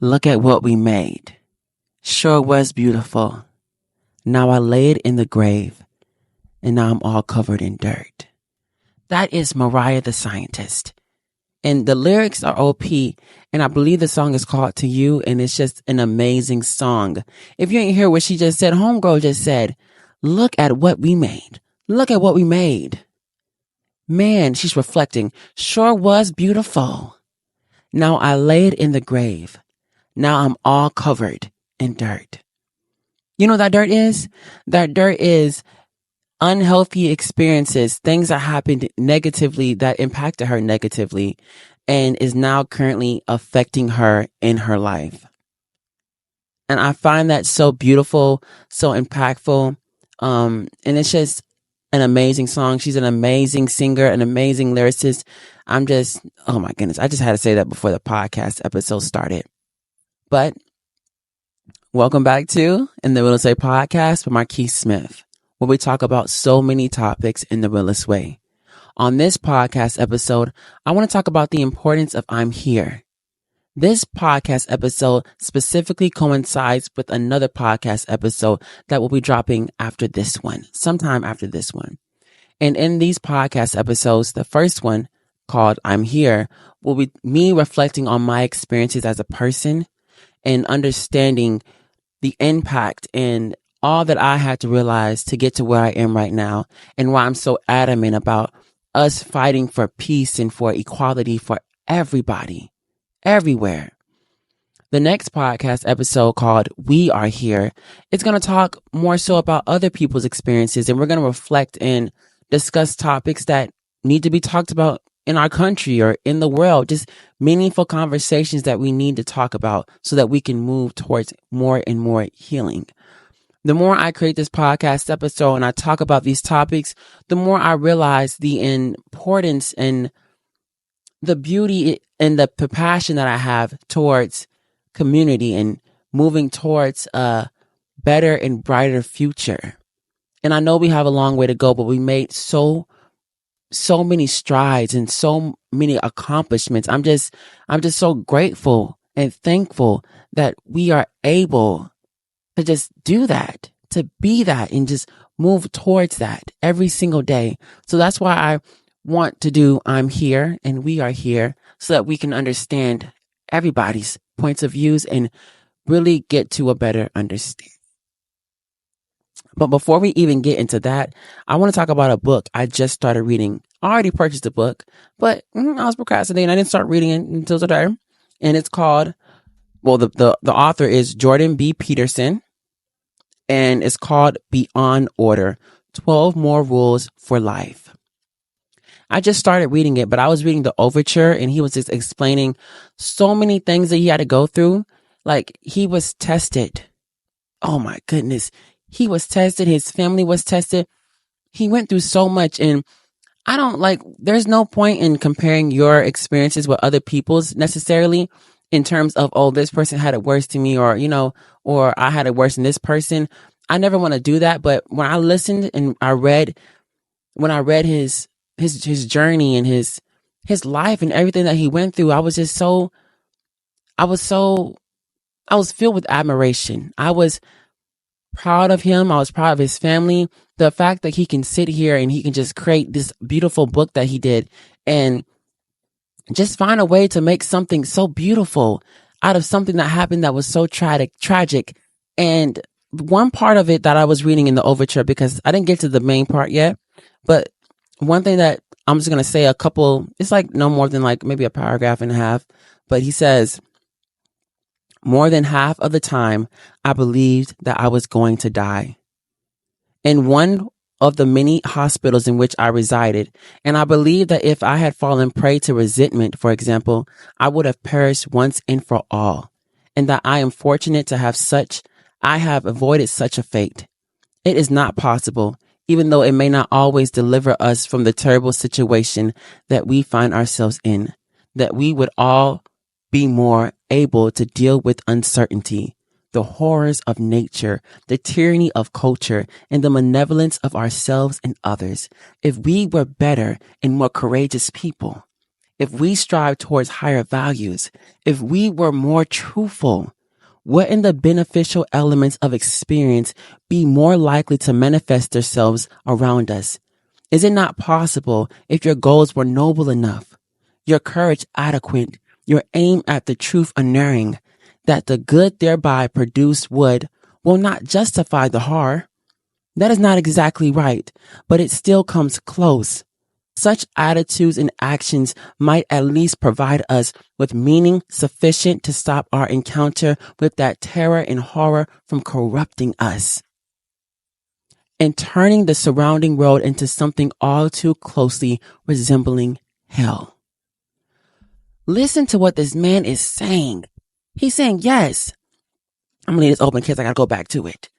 Look at what we made. Sure was beautiful. Now I lay it in the grave, and now I'm all covered in dirt. That is Mariah the Scientist. And the lyrics are OP, and I believe the song is called To You, and it's just an amazing song. If you ain't hear what she just said, Homegirl just said, look at what we made. Look at what we made. Man, she's reflecting. Sure was beautiful. Now I lay it in the grave. Now I'm all covered in dirt. You know what that dirt is? That dirt is unhealthy experiences, things that happened negatively that impacted her negatively and is now currently affecting her in her life. And I find that so beautiful, so impactful. And it's just an amazing song. She's an amazing singer, an amazing lyricist. Oh my goodness. I just had to say that before the podcast episode started. But welcome back to NTheRealestWay podcast with Marqes Smith, where we talk about so many topics in the realest way. On this podcast episode, I want to talk about the importance of I'm here. This podcast episode specifically coincides with another podcast episode that will be dropping after this one, sometime after this one. And in these podcast episodes, the first one called I'm Here will be me reflecting on my experiences as a person and understanding the impact and all that I had to realize to get to where I am right now, and why I'm so adamant about us fighting for peace and for equality for everybody, everywhere. The next podcast episode called We Are Here, it's going to talk more so about other people's experiences, and we're going to reflect and discuss topics that need to be talked about in our country or in the world, just meaningful conversations that we need to talk about so that we can move towards more and more healing. The more I create this podcast episode and I talk about these topics, the more I realize the importance and the beauty and the passion that I have towards community and moving towards a better and brighter future. And I know we have a long way to go, but we made so many strides and so many accomplishments. I'm just so grateful and thankful that we are able to just do that, to be that, and just move towards that every single day. So that's why I want to do I'm Here and We Are Here, so that we can understand everybody's points of views and really get to a better understanding. But before we even get into that, I want to talk about a book I just started reading. I already purchased the book, but I was procrastinating. I didn't start reading it until today. And it's called, the author is Jordan B. Peterson, and it's called Beyond Order, 12 More Rules for Life. I just started reading it, but I was reading the overture, and he was just explaining so many things that he had to go through. Like, he was tested. Oh my goodness. He was tested. His family was tested. He went through so much, and there's no point in comparing your experiences with other people's necessarily in terms of, oh, this person had it worse than me, or, or I had it worse than this person. I never want to do that. But when I listened and I read his journey and his life and everything that he went through, I was filled with admiration. I was proud of him. I was proud of his family. The fact that he can sit here and he can just create this beautiful book that he did and just find a way to make something so beautiful out of something that happened that was so tragic. And one part of it that I was reading in the overture, because I didn't get to the main part yet, but one thing that I'm just going to say it's like no more than like maybe a paragraph and a half, but he says, more than half of the time, I believed that I was going to die. In one of the many hospitals in which I resided, and I believed that if I had fallen prey to resentment, for example, I would have perished once and for all, and that I am fortunate to have avoided such a fate. It is not possible, even though it may not always deliver us from the terrible situation that we find ourselves in, that we would all be more able to deal with uncertainty, the horrors of nature, the tyranny of culture, and the malevolence of ourselves and others, if we were better and more courageous people. if we strive towards higher values, if we were more truthful, wouldn't the beneficial elements of experience be more likely to manifest themselves around us? Is it not possible, if your goals were noble enough, your courage adequate, your aim at the truth unerring, that the good thereby produced will not justify the horror? That is not exactly right, but it still comes close. Such attitudes and actions might at least provide us with meaning sufficient to stop our encounter with that terror and horror from corrupting us and turning the surrounding world into something all too closely resembling hell. Listen to what this man is saying. He's saying, yes, I'm going to leave this open in case I got to go back to it.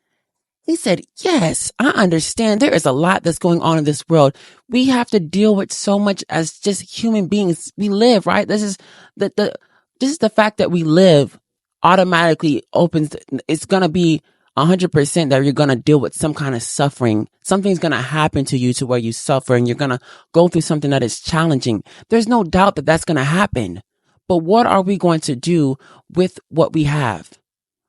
He said, yes, I understand there is a lot that's going on in this world. We have to deal with so much as just human beings. We live, right? This is the fact that we live automatically opens. It's going to be 100% that you're going to deal with some kind of suffering. Something's going to happen to you to where you suffer and you're going to go through something that is challenging. There's no doubt that that's going to happen. But what are we going to do with what we have?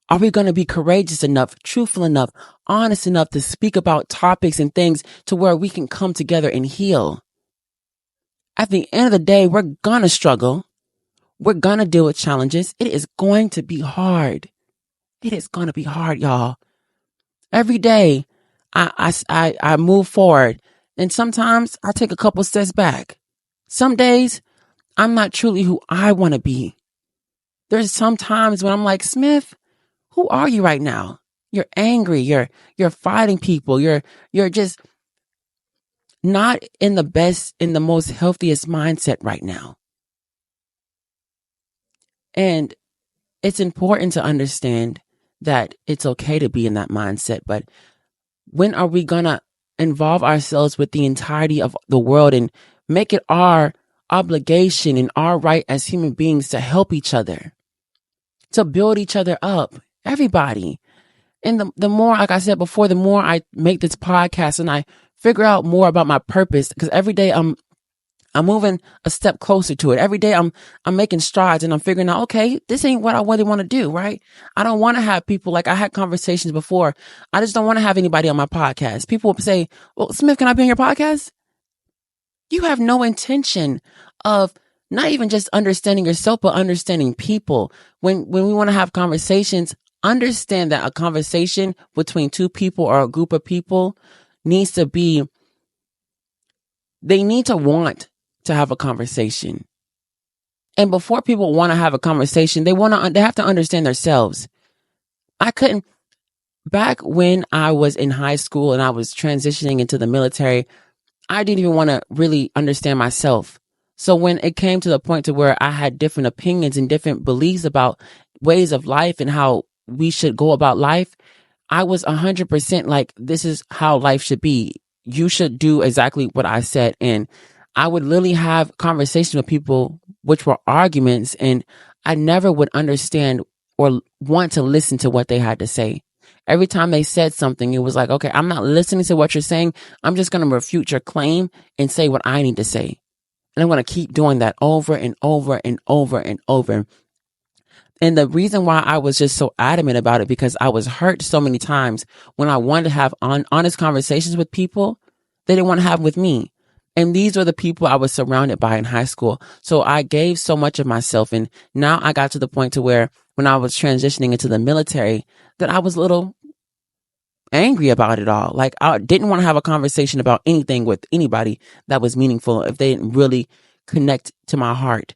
Are we going to be courageous enough, truthful enough, honest enough to speak about topics and things to where we can come together and heal? At the end of the day, we're going to struggle. We're going to deal with challenges. It is going to be hard. It is going to be hard, y'all. Every day I move forward, and sometimes I take a couple steps back. Some days I'm not truly who I want to be. There's some times when I'm like, Smith, who are you right now? You're angry. You're fighting people. You're just not in the most healthiest mindset right now. And it's important to understand that it's okay to be in that mindset. But when are we going to involve ourselves with the entirety of the world and make it our obligation and our right as human beings to help each other, to build each other up, everybody? And the more, like I said before, the more I make this podcast and I figure out more about my purpose, because every day I'm moving a step closer to it. Every day I'm making strides and I'm figuring out, okay, this ain't what I really want to do, right? I don't want to have people, like I had conversations before. I just don't want to have anybody on my podcast. People will say, well, Smith, can I be on your podcast? You have no intention of not even just understanding yourself, but understanding people. When we want to have conversations, understand that a conversation between two people or a group of people needs to be, they need to want to have a conversation. And before people want to have a conversation, they have to understand themselves. Back when I was in high school and I was transitioning into the military, I didn't even want to really understand myself. So when it came to the point to where I had different opinions and different beliefs about ways of life and how we should go about life, I was 100% like, this is how life should be. You should do exactly what I said. And I would literally have conversations with people, which were arguments, and I never would understand or want to listen to what they had to say. Every time they said something, it was like, okay, I'm not listening to what you're saying. I'm just going to refute your claim and say what I need to say. And I'm going to keep doing that over and over and over and over. And the reason why I was just so adamant about it, because I was hurt so many times when I wanted to have honest conversations with people, they didn't want to have with me. And these were the people I was surrounded by in high school. So I gave so much of myself. And now I got to the point to where when I was transitioning into the military, that I was a little angry about it all. Like, I didn't want to have a conversation about anything with anybody that was meaningful if they didn't really connect to my heart.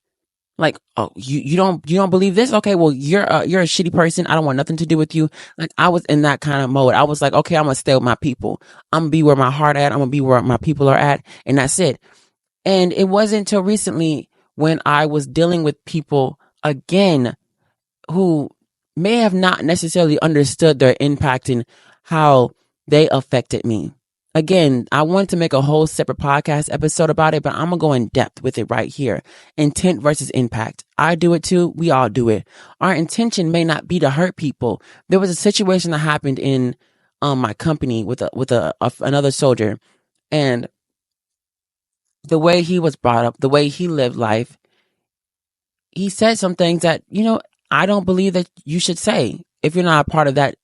Like, oh, you don't believe this? Okay, well, you're a shitty person. I don't want nothing to do with you. Like, I was in that kind of mode. I was like, okay, I'm gonna stay with my people. I'm gonna be where my heart at. I'm gonna be where my people are at, and that's it. And it wasn't until recently when I was dealing with people again who may have not necessarily understood their impact and how they affected me. Again, I wanted to make a whole separate podcast episode about it, but I'm going to go in depth with it right here. Intent versus impact. I do it too. We all do it. Our intention may not be to hurt people. There was a situation that happened in my company with another soldier, and the way he was brought up, the way he lived life, he said some things that, I don't believe that you should say. If you're not a part of that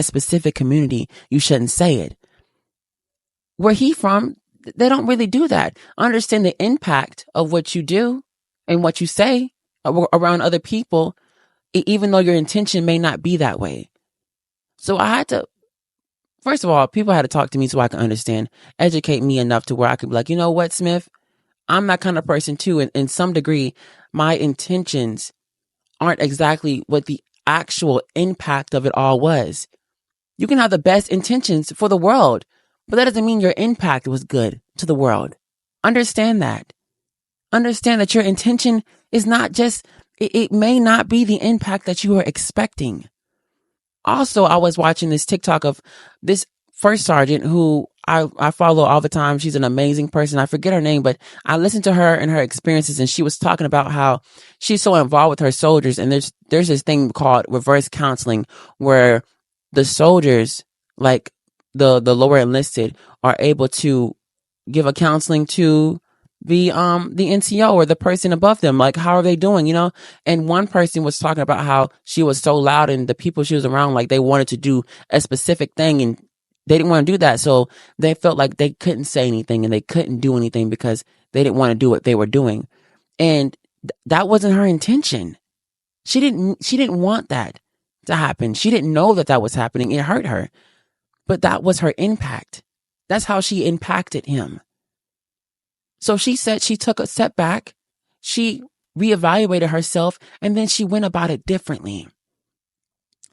specific community, you shouldn't say it. Where he from, they don't really do that. Understand the impact of what you do and what you say around other people, even though your intention may not be that way. So I had to, first of all, people had to talk to me so I can understand, educate me enough to where I could be like, you know what, Smith, I'm that kind of person too. And in some degree, my intentions aren't exactly what the actual impact of it all was. You can have the best intentions for the world, but that doesn't mean your impact was good to the world. Understand that. Understand that your intention is not just, it may not be the impact that you are expecting. Also, I was watching this TikTok of this first sergeant who I follow all the time. She's an amazing person. I forget her name, but I listened to her and her experiences, and she was talking about how she's so involved with her soldiers. And there's this thing called reverse counseling where the soldiers, like the lower enlisted, are able to give a counseling to the NCO or the person above them. Like, how are they doing, And one person was talking about how she was so loud and the people she was around, like, they wanted to do a specific thing and they didn't want to do that. So they felt like they couldn't say anything and they couldn't do anything because they didn't want to do what they were doing. And that wasn't her intention. She didn't want that to happen. She didn't know that was happening. It hurt her, but that was her impact. That's how she impacted him. So she said she took a step back, she reevaluated herself, and then she went about it differently.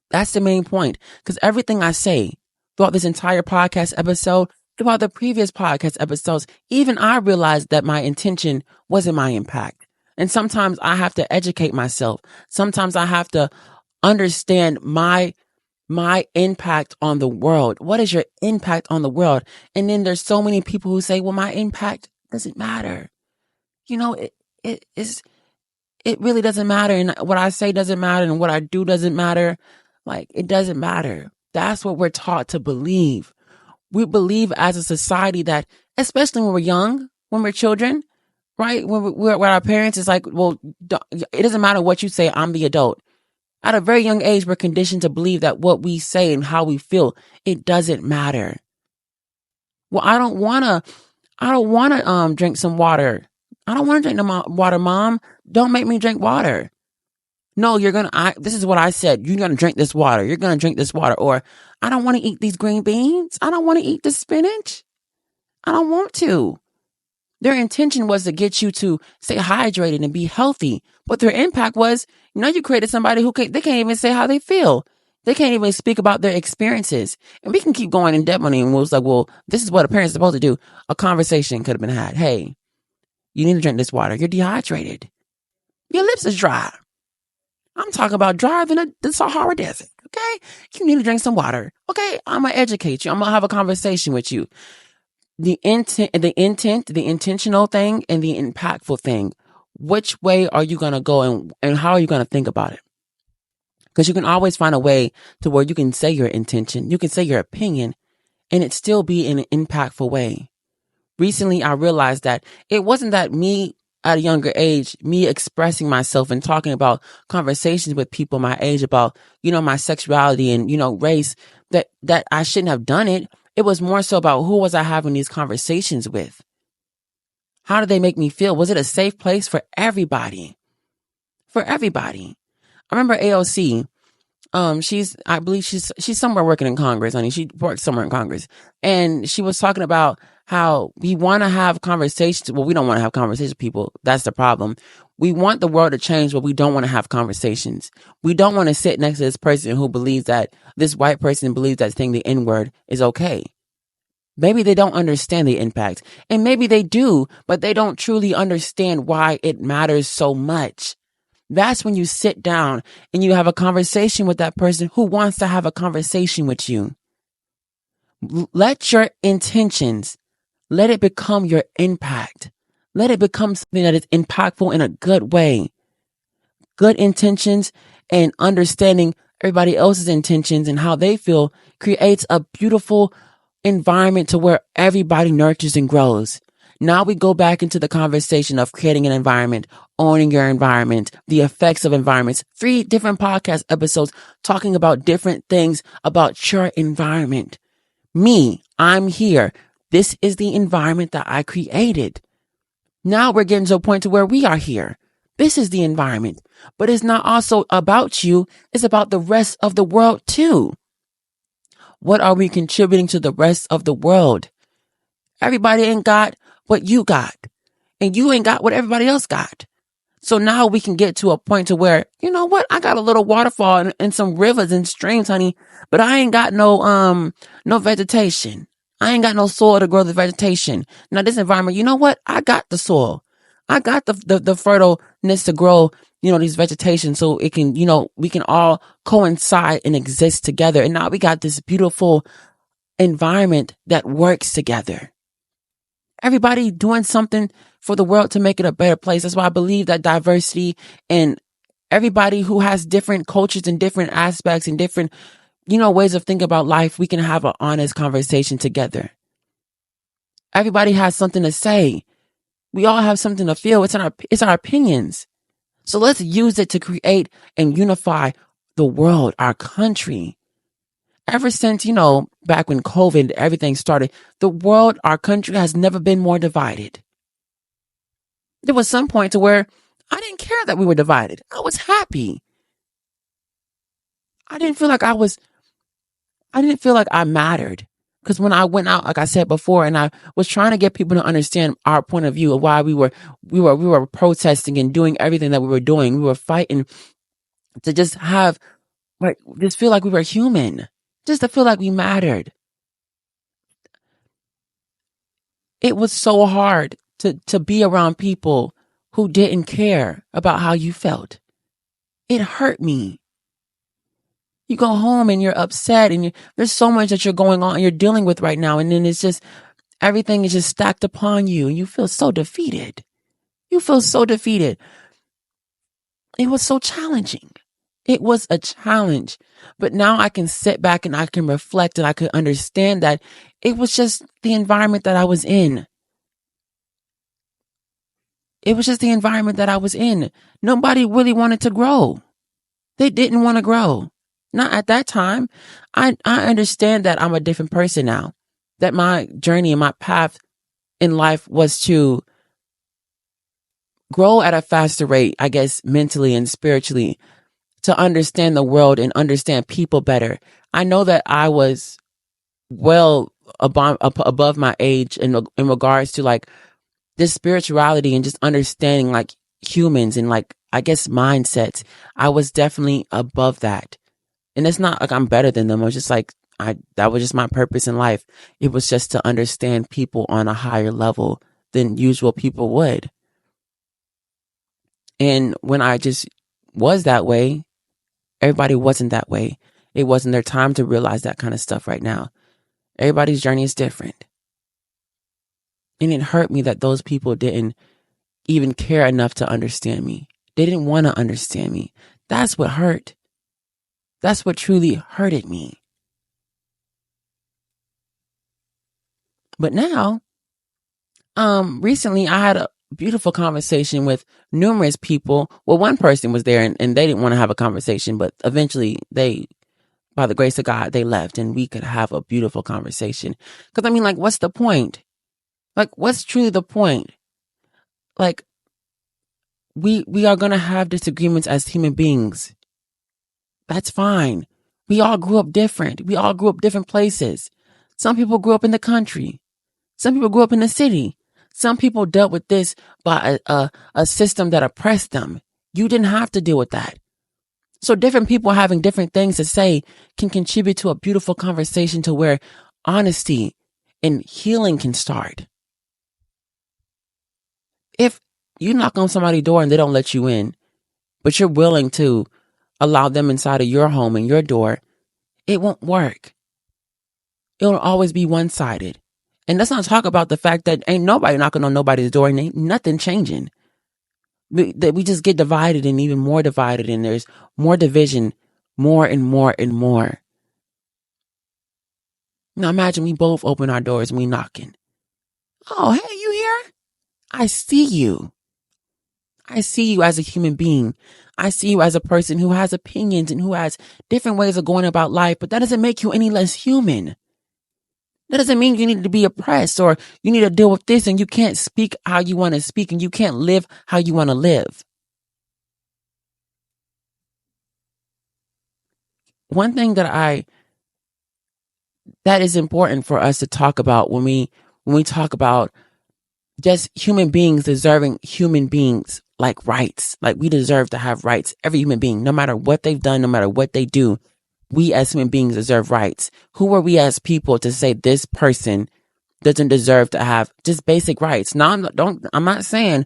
That's the main point. Because everything I say throughout this entire podcast episode, throughout the previous podcast episodes, even I realized that my intention wasn't my impact. And sometimes I have to educate myself. Sometimes I have to understand my impact on the world. What is your impact on the world? And then there's so many people who say, well, my impact doesn't matter. It really doesn't matter. And what I say doesn't matter. And what I do doesn't matter. Like, it doesn't matter. That's what we're taught to believe. We believe as a society that, especially when we're young, when we're children, right? When we're our parents, it's like, well, it doesn't matter what you say. I'm the adult. At a very young age, we're conditioned to believe that what we say and how we feel, it doesn't matter. Well, I don't want to drink some water. I don't want to drink no water, Mom. Don't make me drink water. No, this is what I said. You're going to drink this water. You're going to drink this water. Or, I don't want to eat these green beans. I don't want to eat this spinach. I don't want to. Their intention was to get you to stay hydrated and be healthy. But their impact was, you created somebody they can't even say how they feel. They can't even speak about their experiences. And we can keep going in depth on it. And it was like, well, this is what a parent's supposed to do. A conversation could have been had. Hey, you need to drink this water. You're dehydrated. Your lips is dry. I'm talking about drier than the Sahara Desert. Okay? You need to drink some water. Okay? I'm going to educate you. I'm going to have a conversation with you. The intentional thing and the impactful thing. Which way are you going to go and how are you going to think about it? Because you can always find a way to where you can say your intention, you can say your opinion, and it still be in an impactful way. Recently, I realized that it wasn't that me at a younger age, me expressing myself and talking about conversations with people my age about, my sexuality and, race, that I shouldn't have done it. It was more so about who was I having these conversations with? How did they make me feel? Was it a safe place for everybody? For everybody. I remember AOC. I believe she's somewhere working in Congress, honey. She works somewhere in Congress. And she was talking about how we want to have conversations. Well, we don't want to have conversations with people. That's the problem. We want the world to change, but we don't want to have conversations. We don't want to sit next to this person who believes that this white person believes that saying the N-word is okay. Maybe they don't understand the impact. And maybe they do, but they don't truly understand why it matters so much. That's when you sit down and you have a conversation with that person who wants to have a conversation with you. Let your intentions, let it become your impact. Let it become something that is impactful in a good way. Good intentions and understanding everybody else's intentions and how they feel creates a beautiful environment to where everybody nurtures and grows. Now we go back into the conversation of creating an environment, owning your environment, the effects of environments. 3 different podcast episodes talking about different things about your environment. Me, I'm here. This is the environment that I created. Now we're getting to a point to where we are here. This is the environment. But it's not also about you. It's about the rest of the world too. What are we contributing to the rest of the world? Everybody ain't got what you got. And you ain't got what everybody else got. So now we can get to a point to where, you know what? I got a little waterfall and some rivers and streams, honey, but I ain't got no vegetation. I ain't got no soil to grow the vegetation. Now this environment, you know what? I got the soil. I got the fertileness to grow, these vegetation so it can, we can all coincide and exist together. And now we got this beautiful environment that works together. Everybody doing something for the world to make it a better place. That's why I believe that diversity and everybody who has different cultures and different aspects and different, ways of thinking about life, we can have an honest conversation together. Everybody has something to say. We all have something to feel. It's our opinions. So let's use it to create and unify the world, our country. Ever since, back when COVID, everything started, the world, our country has never been more divided. There was some point to where I didn't care that we were divided. I was happy. I didn't feel like I mattered. Because when I went out, like I said before, and I was trying to get people to understand our point of view of why we were protesting and doing everything that we were doing. We were fighting to just feel like we were human. Just to feel like we mattered. It was so hard to be around people who didn't care about how you felt. It hurt me. You go home and you're upset and there's so much that you're going on, you're dealing with right now. And then it's just, everything is just stacked upon you and you feel so defeated. You feel so defeated. It was so challenging. It was a challenge. But now I can sit back and I can reflect and I can understand that it was just the environment that I was in. It was just the environment that I was in. Nobody really wanted to grow. They didn't want to grow. Not at that time. I understand that I'm a different person now. That my journey and my path in life was to grow at a faster rate, I guess, mentally and spiritually, to understand the world and understand people better. I know that I was well above my age in regards to like this spirituality and just understanding like humans and like, I guess, mindsets. I was definitely above that. And it's not like I'm better than them. I was just like, that was just my purpose in life. It was just to understand people on a higher level than usual people would. And when I just was that way, everybody wasn't that way. It wasn't their time to realize that kind of stuff right now. Everybody's journey is different. And it hurt me that those people didn't even care enough to understand me. They didn't want to understand me. That's what hurt. That's what truly hurted me. But now, recently I had a beautiful conversation with numerous people. Well, one person was there and they didn't want to have a conversation, but eventually by the grace of God, they left and we could have a beautiful conversation. Because I mean, like, what's the point? Like, what's truly the point? Like, we are going to have disagreements as human beings. That's fine. We all grew up different. We all grew up different places. Some people grew up in the country. Some people grew up in the city. Some people dealt with this by a system that oppressed them. You didn't have to deal with that. So different people having different things to say can contribute to a beautiful conversation to where honesty and healing can start. If you knock on somebody's door and they don't let you in, but you're willing to allow them inside of your home and your door, it won't work. It'll always be one-sided. And let's not talk about the fact that ain't nobody knocking on nobody's door and ain't nothing changing. That we just get divided and even more divided, and there's more division, more and more and more. Now imagine we both open our doors and we knocking. Oh, hey, you here? I see you. I see you as a human being. I see you as a person who has opinions and who has different ways of going about life, but that doesn't make you any less human. That doesn't mean you need to be oppressed or you need to deal with this and you can't speak how you want to speak and you can't live how you want to live. One thing that is important for us to talk about when we talk about just human beings deserving human beings like rights. Like we deserve to have rights. Every human being, no matter what they've done, no matter what they do, we as human beings deserve rights. Who are we as people to say this person doesn't deserve to have just basic rights? Now, I'm not saying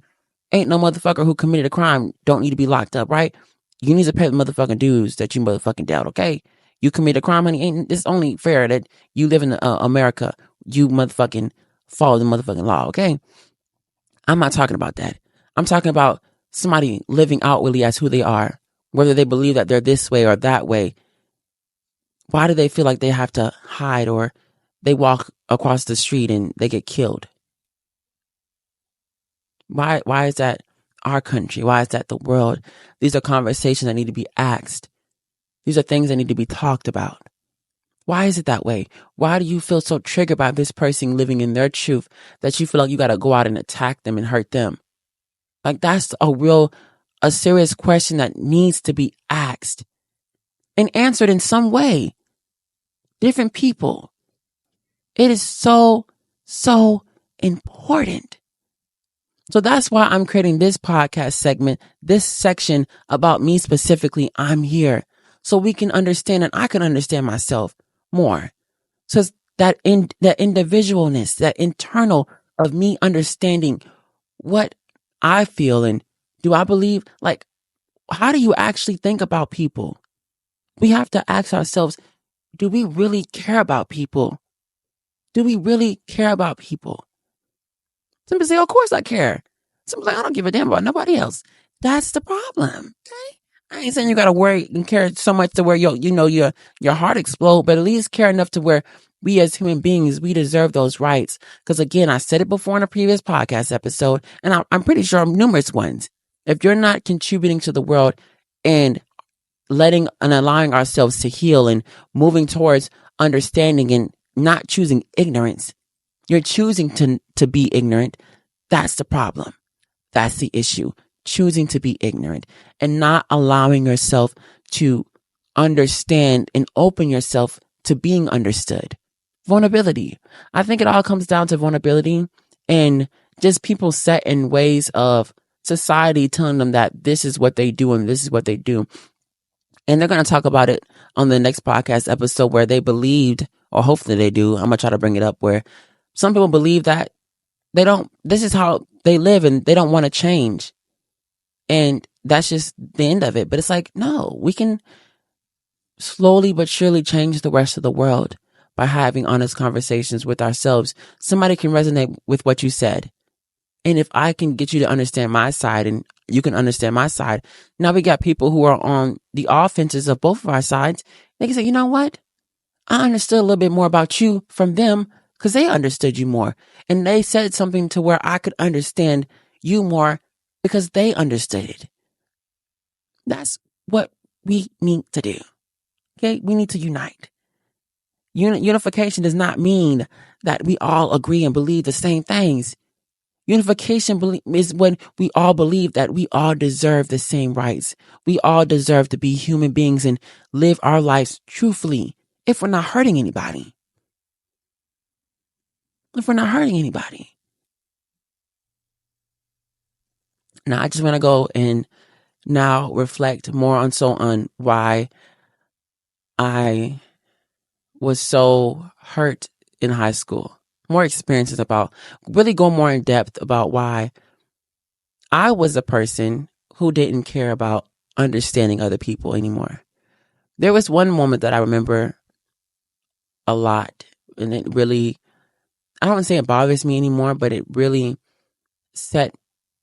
ain't no motherfucker who committed a crime don't need to be locked up, right? You need to pay the motherfucking dues that you motherfucking dealt, okay? You commit a crime, honey, it's only fair that you live in America. You motherfucking follow the motherfucking law, okay? I'm not talking about that. I'm talking about somebody living outwardly as who they are, whether they believe that they're this way or that way. Why do they feel like they have to hide or they walk across the street and they get killed? Why is that our country? Why is that the world? These are conversations that need to be asked. These are things that need to be talked about. Why is it that way? Why do you feel so triggered by this person living in their truth that you feel like you got to go out and attack them and hurt them? Like that's a serious question that needs to be asked and answered in some way. Different people. It is so important. So that's why I'm creating this podcast segment, this section about me specifically. I'm here so we can understand and I can understand myself more. So that individualness, that internal of me understanding what I feel and do I believe, like, how do you actually think about people? We have to ask ourselves, do we really care about people? Do we really care about people? Some people say, of course I care. Some people say, I don't give a damn about nobody else. That's the problem. Okay? I ain't saying you got to worry and care so much to where your heart explode, but at least care enough to where we as human beings, we deserve those rights. Because again, I said it before in a previous podcast episode, and I'm pretty sure numerous ones. If you're not contributing to the world and letting and allowing ourselves to heal and moving towards understanding and not choosing ignorance, you're choosing to be ignorant. That's the problem. That's the issue. Choosing to be ignorant and not allowing yourself to understand and open yourself to being understood. Vulnerability. I think it all comes down to vulnerability and just people set in ways of society telling them that this is what they do and this is what they do. And they're going to talk about it on the next podcast episode where they believed, or hopefully they do. I'm going to try to bring it up where some people believe that this is how they live and they don't want to change. And that's just the end of it. But it's like, no, we can slowly but surely change the rest of the world by having honest conversations with ourselves. Somebody can resonate with what you said. And if I can get you to understand my side and you can understand my side, now we got people who are on the offenses of both of our sides. They can say, you know what? I understood a little bit more about you from them because they understood you more. And they said something to where I could understand you more because they understood it. That's what we need to do. Okay? We need to unite. Unification does not mean that we all agree and believe the same things. Unification is when we all believe that we all deserve the same rights. We all deserve to be human beings and live our lives truthfully if we're not hurting anybody. If we're not hurting anybody. Now, I just want to go and now reflect more on why I was so hurt in high school. More experiences about really go more in depth about why I was a person who didn't care about understanding other people anymore. There was one moment that I remember a lot, and it really, I don't want to say it bothers me anymore, but it really set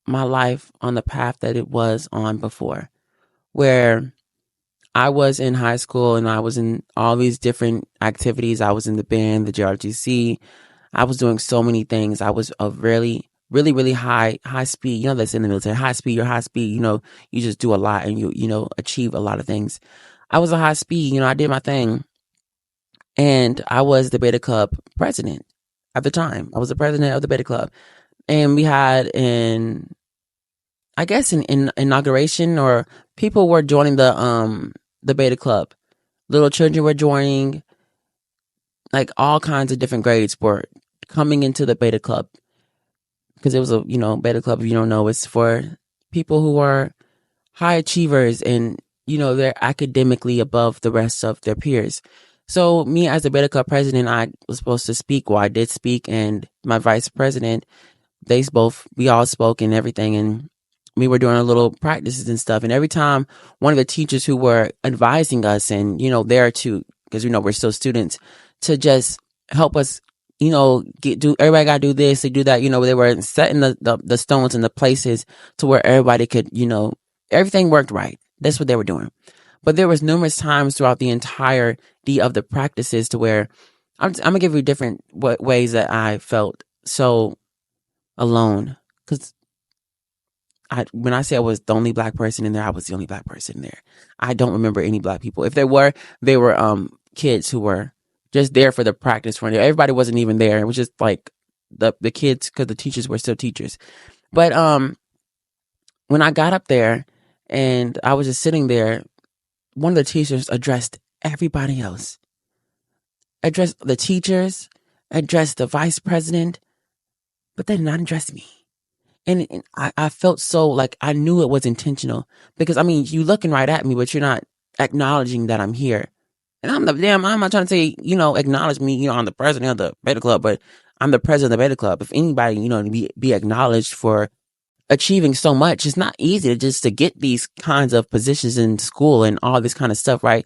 my life on the path that it was on before, where I was in high school and I was in all these different activities. I was in the band, the JRGC. I was doing so many things. I was a really really, really high speed. You know, that's in the military, high speed, you're high speed, you know, you just do a lot and you know, achieve a lot of things. I was a high speed, you know, I did my thing, and I was the Beta Club president at the time. I was the president of the Beta Club, and we had an inauguration, or people were joining the Beta Club. Little children were joining, like all kinds of different grades were coming into the Beta Club, because it was a, you know, Beta Club, if you don't know, it's for people who are high achievers and, you know, they're academically above the rest of their peers. So me as the Beta Club president, I was supposed to speak. Well, I did speak, and my vice president, we all spoke and everything, and we were doing our little practices and stuff. And every time one of the teachers who were advising us, and, you know, there to, because, you know, we're still students, to just help us, you know, everybody got to do this, they do that, you know, they were setting the stones in the places to where everybody could, you know, everything worked right. That's what they were doing. But there was numerous times throughout the entirety of the practices to where I'm gonna give you different ways that I felt so alone. Because when I say I was the only black person in there, I was the only black person in there. I don't remember any black people. If there were, they were kids who were just there for the practice run. Everybody wasn't even there. It was just like the kids, because the teachers were still teachers. But when I got up there and I was just sitting there, one of the teachers addressed everybody else. Addressed the teachers, addressed the vice president, but they did not address me. And I felt so like I knew it was intentional, because, I mean, you looking right at me, but you're not acknowledging that I'm here. And I'm not trying to say, you know, acknowledge me, you know, I'm the president of the Beta Club, but I'm the president of the Beta Club. If anybody, you know, to be acknowledged for achieving so much, it's not easy to get these kinds of positions in school and all this kind of stuff, right?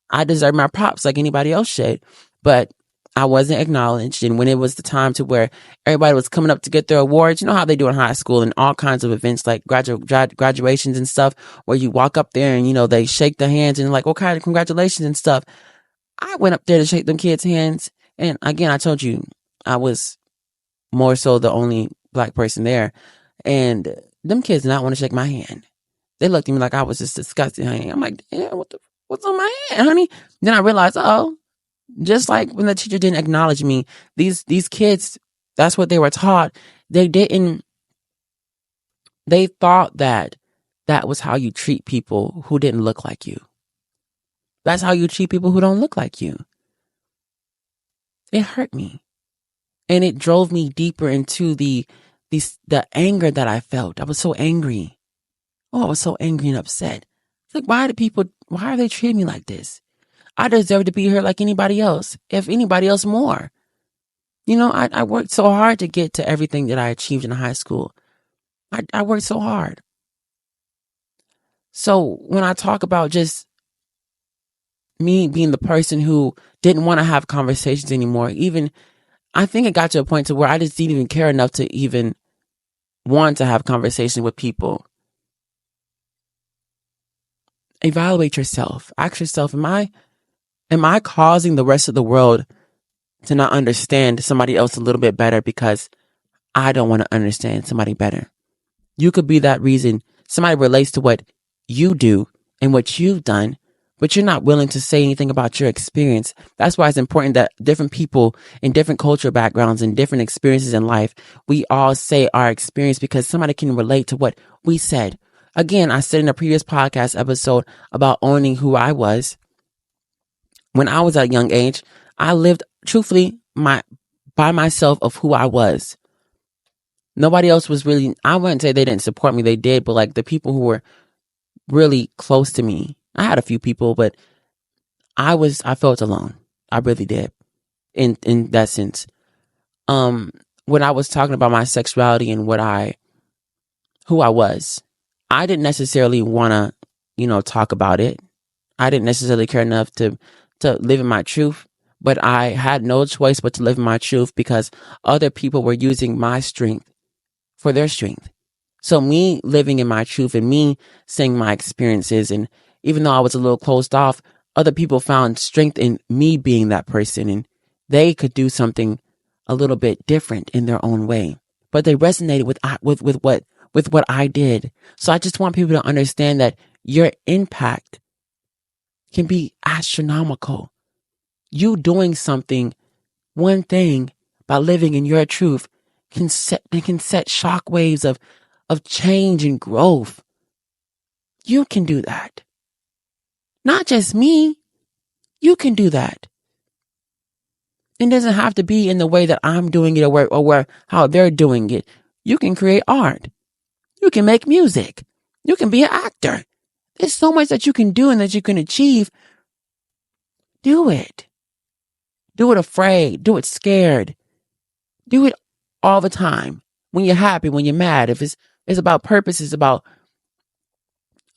I deserve my props like anybody else should, but I wasn't acknowledged. And when it was the time to where everybody was coming up to get their awards, you know how they do in high school and all kinds of events like graduations and stuff, where you walk up there and, you know, they shake their hands and like, okay, congratulations and stuff. I went up there to shake them kids' hands. And again, I told you, I was more so the only black person there. And them kids did not want to shake my hand. They looked at me like I was just disgusted, honey. I'm like, damn, what's on my hand, honey? Then I realized, oh, just like when the teacher didn't acknowledge me, these kids, that's what they were taught. They thought that was how you treat people who didn't look like you. That's how you treat people who don't look like you. It hurt me. And it drove me deeper into the anger that I felt. I was so angry. Oh, I was so angry and upset. It's like, why are they treating me like this? I deserve to be here like anybody else, if anybody else more. You know, I worked so hard to get to everything that I achieved in high school. I worked so hard. So when I talk about just me being the person who didn't want to have conversations anymore, even I think it got to a point to where I just didn't even care enough to even want to have conversations with people. Evaluate yourself. Ask yourself, am I causing the rest of the world to not understand somebody else a little bit better because I don't want to understand somebody better? You could be that reason somebody relates to what you do and what you've done, but you're not willing to say anything about your experience. That's why it's important that different people in different cultural backgrounds and different experiences in life, we all say our experience, because somebody can relate to what we said. Again, I said in a previous podcast episode about owning who I was. When I was at a young age, I lived truthfully by myself of who I was. Nobody else was really, I wouldn't say they didn't support me. They did, but like the people who were really close to me, I had a few people, but I felt alone. I really did in that sense. When I was talking about my sexuality and who I was, I didn't necessarily want to, talk about it. I didn't necessarily care enough to live in my truth, but I had no choice but to live in my truth because other people were using my strength for their strength. So me living in my truth and me saying my experiences, and even though I was a little closed off, other people found strength in me being that person, and they could do something a little bit different in their own way. but they resonated with what I did. So I just want people to understand that your impact can be astronomical. You doing something, one thing, by living in your truth can set shockwaves of change and growth. You can do that. Not just me. You can do that. It doesn't have to be in the way that I'm doing it or how they're doing it. You can create art. You can make music. You can be an actor. There's so much that you can do and that you can achieve. Do it. Do it afraid. Do it scared. Do it all the time. When you're happy, when you're mad. If it's about purpose, it's about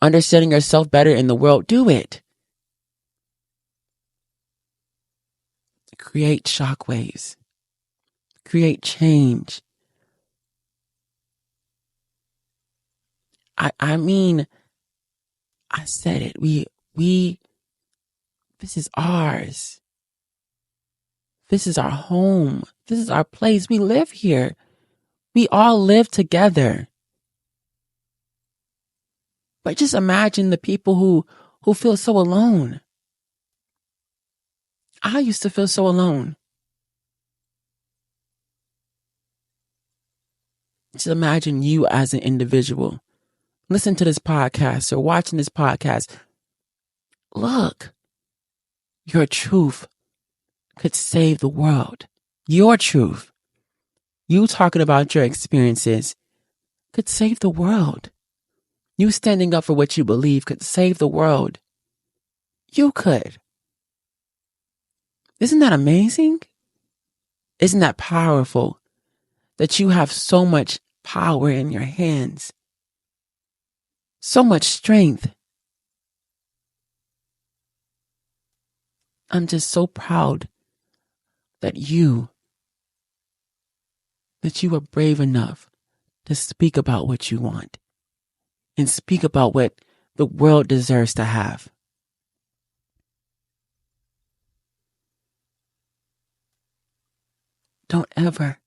understanding yourself better in the world. Do it. Create shockwaves. Create change. I mean, I said it. This is ours. This is our home. This is our place. We live here. We all live together. But just imagine the people who feel so alone. I used to feel so alone. Just imagine you as an individual. Listen to this podcast or watching this podcast. Look, your truth could save the world. Your truth. You talking about your experiences could save the world. You standing up for what you believe could save the world. You could. Isn't that amazing? Isn't that powerful? That you have so much power in your hands. So much strength. I'm just so proud that you are brave enough to speak about what you want and speak about what the world deserves to have. Don't ever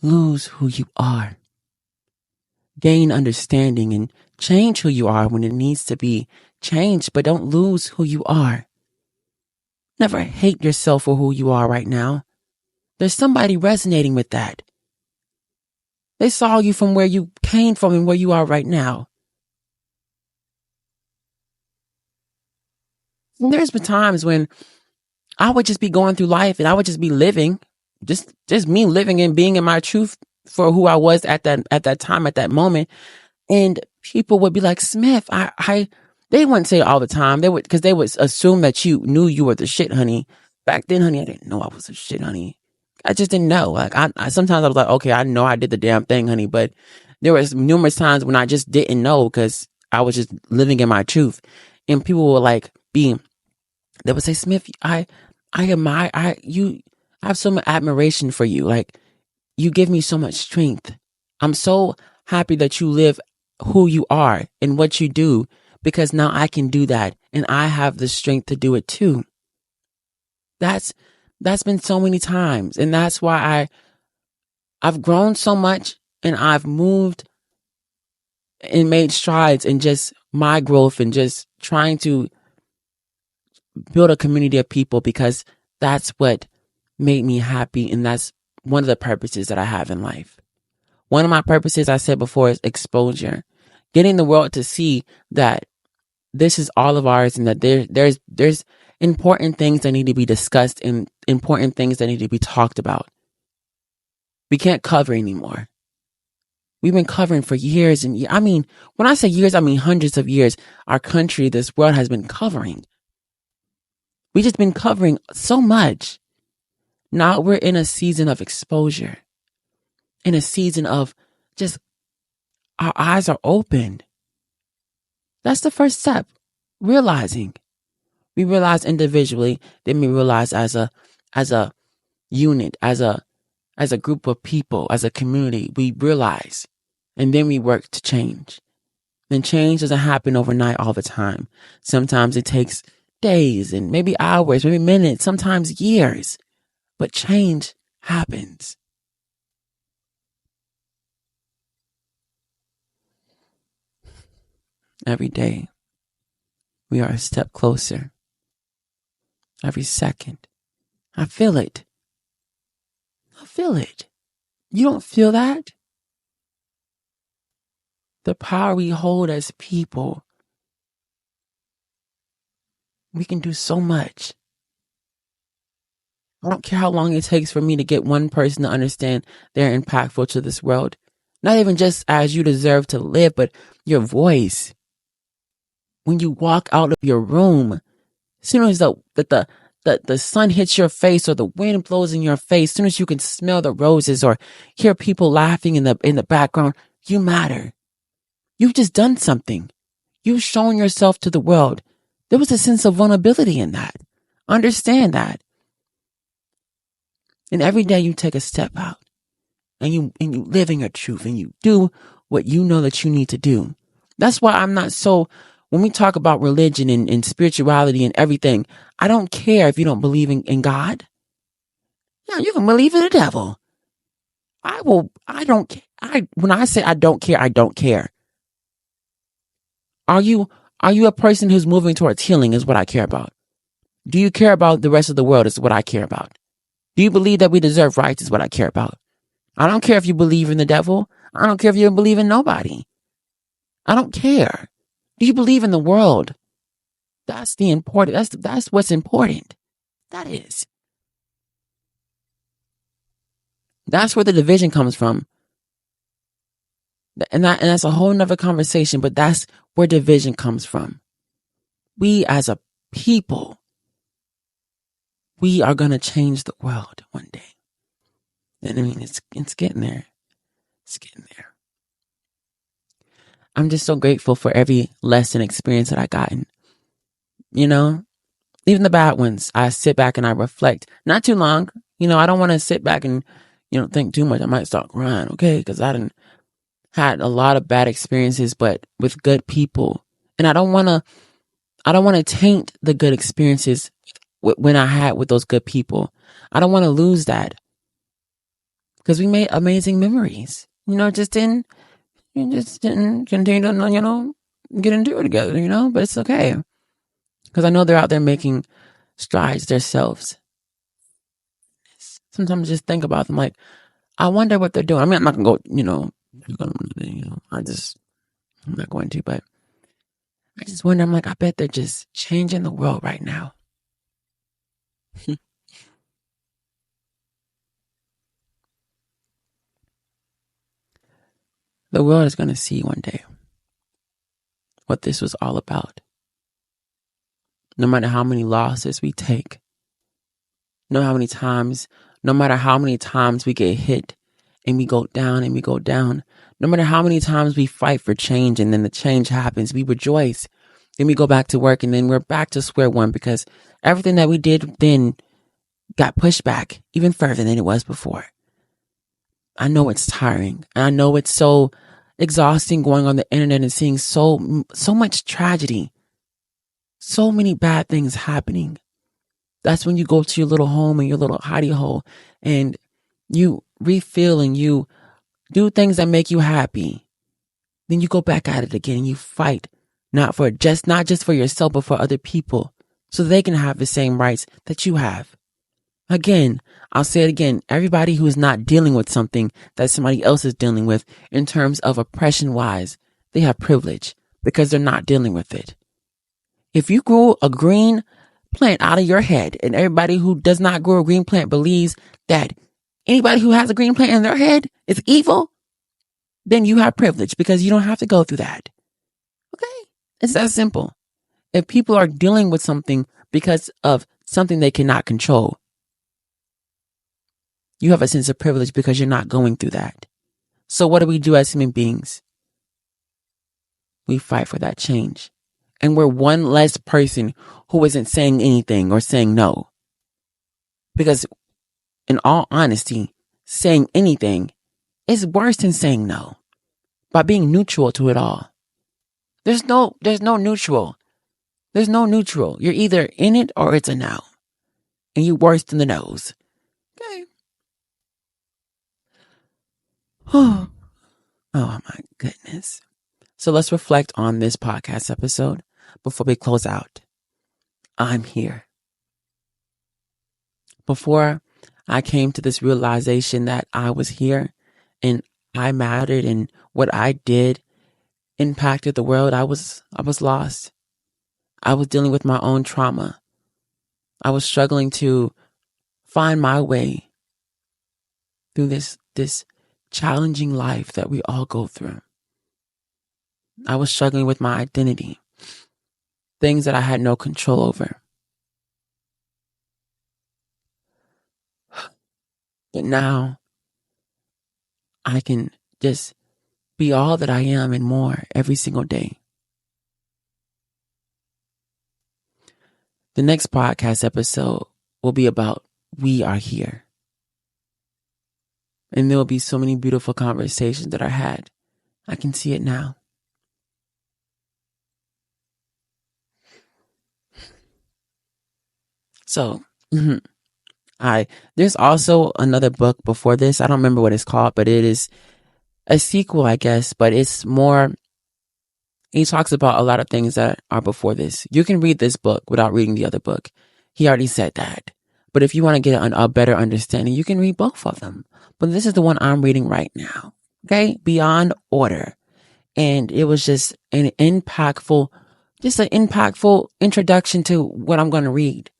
lose who you are. Gain understanding and change who you are when it needs to be changed, but don't lose who you are. Never hate yourself for who you are right now. There's somebody resonating with that. They saw you from where you came from and where you are right now. And there's been times when I would just be going through life and I would just be living, just me living and being in my truth for who I was at that time, at that moment. And people would be like, Smith, they wouldn't say it all the time. Because they would assume that you knew you were the shit, honey. Back then, honey, I didn't know I was the shit, honey. I just didn't know. Like I sometimes I was like, okay, I know I did the damn thing, honey. But there was numerous times when I just didn't know because I was just living in my truth. And people would they would say, Smith, I admire you. I have so much admiration for you. Like, you give me so much strength. I'm so happy that you live who you are and what you do, because now I can do that and I have the strength to do it too. That's been so many times. And that's why I've grown so much and I've moved and made strides in just my growth and just trying to build a community of people, because that's what made me happy. And that's one of the purposes that I have in life. One of my purposes, I said before, is exposure. Getting the world to see that this is all of ours and that there's important things that need to be discussed and important things that need to be talked about. We can't cover anymore. We've been covering for years and years. I mean, when I say years, I mean hundreds of years. Our country, this world has been covering. We've just been covering so much. Now we're in a season of exposure. In a season of just our eyes are opened. That's the first step. Realizing. We realize individually, then we realize as a unit, as a group of people, as a community, we realize, and then we work to change. And change doesn't happen overnight all the time. Sometimes it takes days and maybe hours, maybe minutes, sometimes years. But change happens. Every day, we are a step closer. Every second. I feel it. I feel it. You don't feel that? The power we hold as people. We can do so much. I don't care how long it takes for me to get one person to understand they're impactful to this world. Not even just as you deserve to live, but your voice. When you walk out of your room, as soon as the sun hits your face or the wind blows in your face, as soon as you can smell the roses or hear people laughing in the background, you matter. You've just done something. You've shown yourself to the world. There was a sense of vulnerability in that. Understand that. And every day you take a step out and you live in your truth and you do what you know that you need to do. That's why I'm not so, when we talk about religion and spirituality and everything, I don't care if you don't believe in God. Yeah, you can believe in the devil. When I say I don't care, I don't care. Are you a person who's moving towards healing is what I care about. Do you care about the rest of the world is what I care about. Do you believe that we deserve rights is what I care about. I don't care if you believe in the devil. I don't care if you believe in nobody. I don't care. Do you believe in the world? That's the important. That's what's important. That is. That's where the division comes from. And that's a whole nother conversation, but that's where division comes from. We as a people, we are going to change the world one day. And I mean, it's getting there. It's getting there. I'm just so grateful for every lesson experience that I gotten. You know, even the bad ones, I sit back and I reflect. Not too long. You know, I don't want to sit back and, think too much. I might start crying, okay? Because I done had a lot of bad experiences, but with good people. And I don't want to taint the good experiences when I had with those good people. I don't want to lose that. Because we made amazing memories. Just didn't continue to, get into it together, but it's okay. Because I know they're out there making strides themselves. Sometimes I just think about them like, I wonder what they're doing. I mean, I'm not going to go, I'm not going to, but I just wonder, I'm like, I bet they're just changing the world right now. The world is going to see one day what this was all about. No matter how many losses we take, no matter how many times we get hit and we go down and we go down, no matter how many times we fight for change and then the change happens, we rejoice. Then we go back to work and then we're back to square one because everything that we did then got pushed back even further than it was before. I know it's tiring. And I know it's so exhausting going on the internet and seeing so much tragedy, so many bad things happening. That's when you go to your little home and your little hidey hole and you refill and you do things that make you happy. Then you go back at it again and you fight, not just for yourself, but for other people so they can have the same rights that you have. Again, I'll say it again. Everybody who is not dealing with something that somebody else is dealing with in terms of oppression wise, they have privilege because they're not dealing with it. If you grew a green plant out of your head and everybody who does not grow a green plant believes that anybody who has a green plant in their head is evil, then you have privilege because you don't have to go through that. Okay? It's that simple. If people are dealing with something because of something they cannot control, you have a sense of privilege because you're not going through that. So what do we do as human beings? We fight for that change. And we're one less person who isn't saying anything or saying no. Because in all honesty, saying anything is worse than saying no. By being neutral to it all. There's no neutral. There's no neutral. You're either in it or it's a no. And you're worse than the no's. Okay. Oh my goodness. So let's reflect on this podcast episode before we close out. I'm here. Before I came to this realization that I was here and I mattered and what I did impacted the world, I was lost. I was dealing with my own trauma. I was struggling to find my way through this challenging life that we all go through. I was struggling with my identity, things that I had no control over. But now I can just be all that I am and more every single day. The next podcast episode will be about we are here. And there will be so many beautiful conversations that are had. I can see it now. So, there's also another book before this. I don't remember what it's called, but it is a sequel, I guess, but it's more, he talks about a lot of things that are before this. You can read this book without reading the other book. He already said that. But if you want to get a better understanding, you can read both of them. But this is the one I'm reading right now. Okay? Beyond Order. And it was just an impactful introduction to what I'm going to read.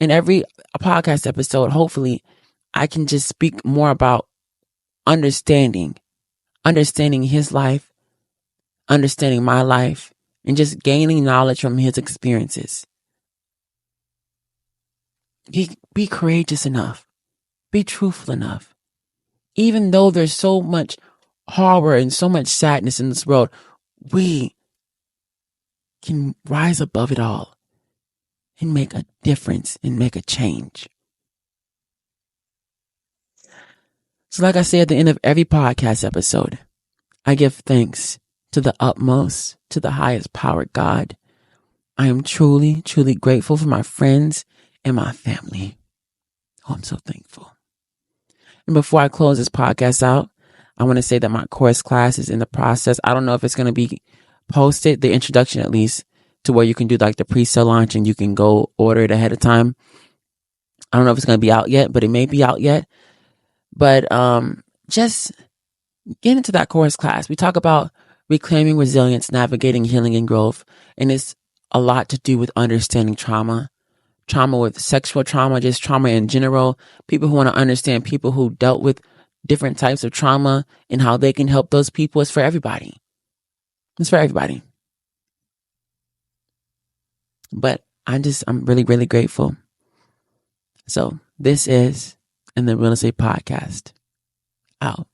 In every podcast episode, hopefully, I can just speak more about understanding his life, understanding my life, and just gaining knowledge from his experiences. Be courageous enough. Be truthful enough. Even though there's so much horror and so much sadness in this world, we can rise above it all and make a difference and make a change. So like I say at the end of every podcast episode, I give thanks to the utmost, to the highest power, God. I am truly, truly grateful for my friends and my family. Oh, I'm so thankful. And before I close this podcast out, I want to say that my course class is in the process. I don't know if it's going to be posted, the introduction at least, to where you can do like the pre-sale launch and you can go order it ahead of time. I don't know if it's going to be out yet, but it may be out yet. But just get into that course class. We talk about reclaiming resilience, navigating healing and growth. And it's a lot to do with understanding trauma with sexual trauma, just trauma in general. People who want to understand people who dealt with different types of trauma and how they can help those people. It's for everybody. It's for everybody. But I'm really, really grateful. So this is the Real Estate Podcast. Out.